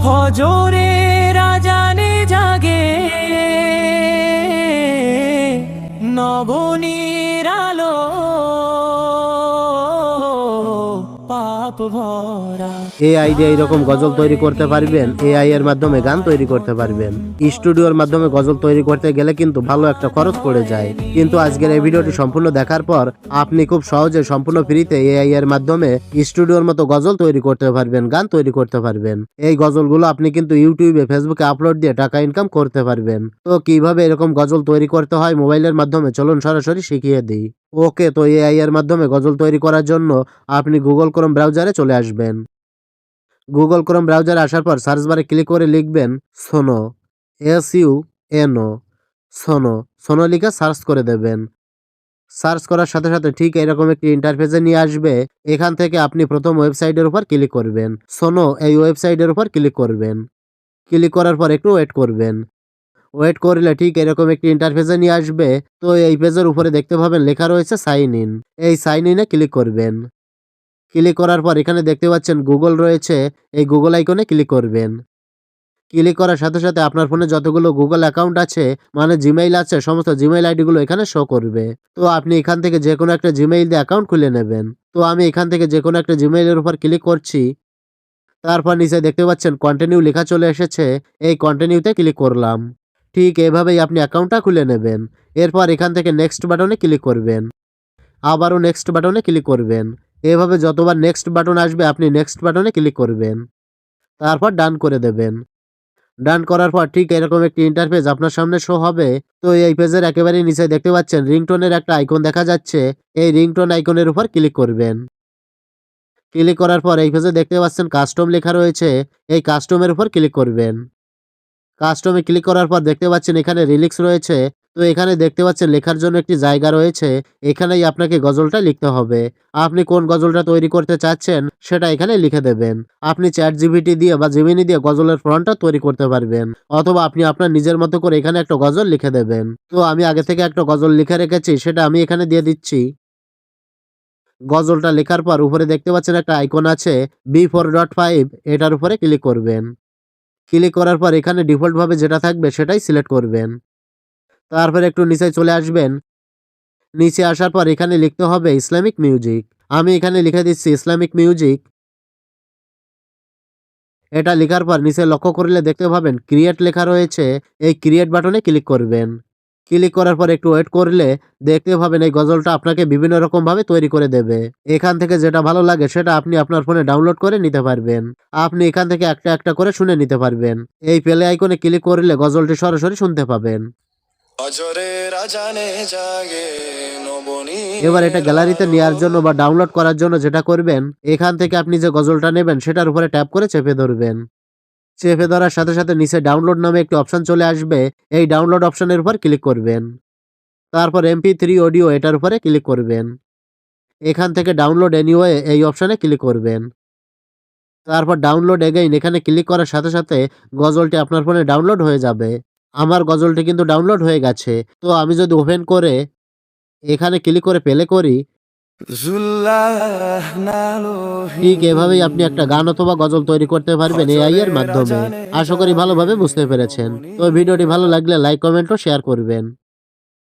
ফজরের আজানে জাগে নবনীর আলো পাপ ভরা। এআই দিয়ে এরকম গজল তৈরি করতে পারবেন, এআই এর মাধ্যমে গান তৈরি করতে পারবেন। স্টুডিওর মাধ্যমে গজল তৈরি করতে গেলে কিন্তু ভালো একটা খরচ পড়ে যায়, কিন্তু আজকের এই ভিডিওটি সম্পূর্ণ দেখার পর আপনি খুব সহজে সম্পূর্ণ ফ্রিতে এআই এর মাধ্যমে স্টুডিওর মতো গজল তৈরি করতে পারবেন, গান তৈরি করতে পারবেন। এই গজলগুলো আপনি কিন্তু ইউটিউবে, ফেসবুকে আপলোড দিয়ে টাকা ইনকাম করতে পারবেন। তো কিভাবে এরকম গজল তৈরি করতে হয় মোবাইলের মাধ্যমে চলুন সরাসরি শিখিয়ে দিই। ওকে, তো এআই এর মাধ্যমে গজল তৈরি করার জন্য আপনি গুগল ক্রোম ব্রাউজারে চলে আসবেন। গুগল ক্রোম ব্রাউজারে আসার পর সার্চ বারে ক্লিক করে লিখবেন সোনো, SUNO, সোনো। সোনো লিখে সার্চ করে দেবেন। সার্চ করার সাথে সাথে ঠিক এরকম একটি ইন্টারফেসে নিয়ে আসবে। এখান থেকে আপনি প্রথম ওয়েবসাইটের উপর ক্লিক করবেন। সোনো এই ওয়েবসাইটের উপর ক্লিক করবেন। ক্লিক করার পর একটু ওয়েট করবেন। ওয়েট করলে ঠিক এরকম একটি ইন্টারফেসে নিয়ে আসবে। তো এই পেজের উপরে দেখতে পাবেন লেখা রয়েছে সাইন ইন। এই সাইন ইনে ক্লিক করবেন। ক্লিক করার পর এখানে দেখতে পাচ্ছেন গুগল রয়েছে, এই গুগল আইকনে ক্লিক করবেন। ক্লিক করার সাথে সাথে আপনার ফোনে যতগুলো গুগল অ্যাকাউন্ট আছে, মানে জিমেইল আছে, সমস্ত জিমেইল আইডিগুলো এখানে শো করবে। তো আপনি এখান থেকে যে কোনো একটা জিমেইল দিয়ে অ্যাকাউন্ট খুলে নেবেন। তো আমি এখান থেকে যে কোনো একটা জিমেইলের উপর ক্লিক করছি। তারপর নিচে দেখতে পাচ্ছেন কন্টিনিউ লেখা চলে এসেছে, এই কন্টিনিউতে ক্লিক করলাম। ঠিক এভাবেই আপনি অ্যাকাউন্টটা খুলে নেবেন। এরপর এখান থেকে নেক্সট বাটনে ক্লিক করবেন। আবারও নেক্সট বাটনে ক্লিক করবেন। এভাবে যতবার নেক্সট বাটন আসবে আপনি নেক্সট বাটনে ক্লিক করবেন। তারপর ডান করে দেবেন। ডান করার পর ঠিক এরকম একটি ইন্টারফেস আপনার সামনে শো হবে। তো এই পেজের একেবারে নিচে দেখতে পাচ্ছেন রিংটোনের একটা আইকন দেখা যাচ্ছে, এই রিংটোন আইকনের উপর ক্লিক করবেন। ক্লিক করার পর এই পেজে দেখতে পাচ্ছেন কাস্টম লেখা রয়েছে, এই কাস্টমের উপর ক্লিক করবেন। কাস্টমে ক্লিক করার পর দেখতে পাচ্ছেন এখানে রিলিক্স রয়েছে। তো এখানে দেখতে পাচ্ছেন লেখার জন্য একটি জায়গা রয়েছে, এখানেই আপনাকে গজলটা লিখতে হবে। আপনি কোন গজলটা তৈরি করতে চাচ্ছেন সেটা এখানে লিখে দেবেন। আপনি চ্যাট জিপিটি দিয়ে বা জেমিনি দিয়ে গজলের ফ্রন্টটা তৈরি করতে পারবেন, অথবা আপনি আপনার নিজের মতো করে এখানে একটা গজল লিখে দেবেন। তো আমি আগে থেকে একটা গজল লিখে রেখেছি, সেটা আমি এখানে দিয়ে দিচ্ছি। গজলটা লেখার পর উপরে দেখতে পাচ্ছেন একটা আইকন আছে B4.5, এটার উপরে ক্লিক করবেন। ক্লিক করার পর এখানে ডিফল্টভাবে যেটা থাকবে সেটাই সিলেক্ট করবেন। তারপর একটু নিচে চলে আসবেন। নিচে আসার পর এখানে লিখতে হবে ইসলামিক মিউজিক। আমি এখানে লিখে দিচ্ছি ইসলামিক মিউজিক। এটা লেখার পর নিচে লক্ষ্য করলে দেখতে পাবেন ক্রিয়েট লেখা রয়েছে, এই ক্রিয়েট বাটনে ক্লিক করবেন। ক্লিক করার পর একটু ওয়েট করলে দেখতে পাবেন এই গজলটা আপনাকে বিভিন্ন রকম ভাবে তৈরি করে দেবে। এখান থেকে যেটা ভালো লাগে সেটা আপনি আপনার ফোনে ডাউনলোড করে নিতে পারবেন। আপনি এখান থেকে একটা একটা করে শুনে নিতে পারবেন। এই প্লে আইকনে ক্লিক করলে গজলটি সরাসরি শুনতে পাবেন। এবার এটা গ্যালারিতে নেওয়ার জন্য বা ডাউনলোড করার জন্য যেটা করবেন, এখান থেকে আপনি যে গজলটা নেবেন সেটার উপরে ট্যাপ করে চেপে ধরবেন। চেপে ধরার সাথে সাথে নিচে ডাউনলোড নামে একটি অপশন চলে আসবে, এই ডাউনলোড অপশনের উপর ক্লিক করবেন। তারপর MP3 অডিও এটার উপরে ক্লিক করবেন। এখান থেকে ডাউনলোড এনিওয়ে এই অপশনে ক্লিক করবেন। তারপর ডাউনলোড এগেইন এখানে ক্লিক করার সাথে সাথে গজলটি আপনার ফোনে ডাউনলোড হয়ে যাবে। আমার গজলটি কিন্তু ডাউনলোড হয়ে গেছে। তো আমি যদি ওপেন করে এখানে ক্লিক করে প্লে করি, ঠিক এভাবেই আপনি একটা গান অথবা গজল তৈরি করতে পারবেন এআই এর মাধ্যমে। আশা করি ভালোভাবে বুঝতে পেরেছেন। তো ভিডিওটি ভালো লাগলে লাইক, কমেন্ট ও শেয়ার করবেন।